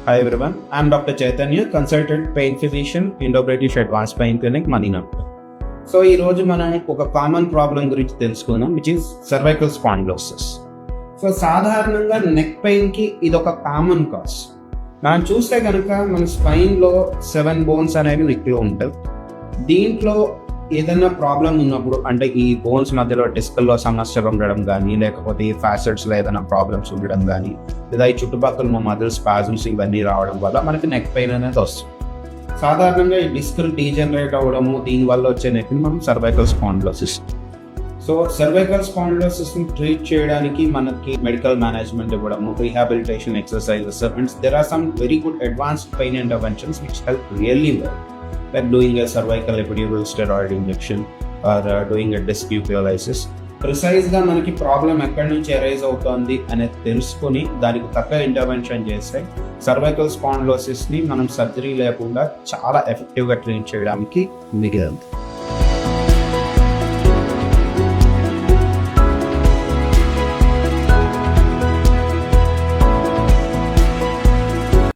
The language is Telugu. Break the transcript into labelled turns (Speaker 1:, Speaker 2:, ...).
Speaker 1: Hi everyone, I'm Dr. Chaitanya, consultant pain physician, Indo-British Advanced Pain Clinic, Madinapur. So ఈరోజు మనం ఒక కామన్ ప్రాబ్లం గురించి తెలుసుకుందాం, which is cervical spondylosis. So సాధారణంగా నెక్ పెయిన్కి ఇది ఒక కామన్ కాజ్. మనం చూస్తే కనుక మన స్పైన్లో 7 బోన్స్ అనేవి నెక్లో ఉంటాయి. దీంట్లో ఏదైనా ప్రాబ్లం ఉన్నప్పుడు, అంటే ఈ బోన్స్ మధ్యలో డిస్కల్లో సమస్యలు ఉండడం కానీ, లేకపోతే ఈ ఫ్యాసెట్స్లో ఏదైనా ప్రాబ్లమ్స్ ఉండడం కానీ, లేదా ఈ చుట్టుపక్కల మా మజిల్ స్పాజమ్స్ ఇవన్నీ రావడం వల్ల మనకి నెక్ పెయిన్ అనేది వస్తుంది. సాధారణంగా ఈ డిస్కులు డీజనరేట్ అవ్వడము, దీనివల్ల వచ్చే నెక్ని మనం సర్వైకల్ స్పాండిలోసిస్. సో సర్వైకల్ స్పాండిలోసిస్ని ట్రీట్ చేయడానికి మనకి మెడికల్ మేనేజ్మెంట్ ఇవ్వడము, rehabilitation exercises, and there are some very good advanced pain interventions which help really well, like doing a cervical epidural steroid injection or doing a disc epiphysiolysis. ప్రిసైజ్గా మనకి ప్రాబ్లం ఎక్కడి నుంచి అరైజ్ అవుతుంది అనేది తెలుసుకొని దానికి తగ్గ ఇంటర్వెన్షన్ చేస్తే సర్వైకల్ స్పాండిలోసిస్ని మనం సర్జరీ లేకుండా చాలా ఎఫెక్టివ్గా ట్రీట్ చేయడానికి మిగిలింది.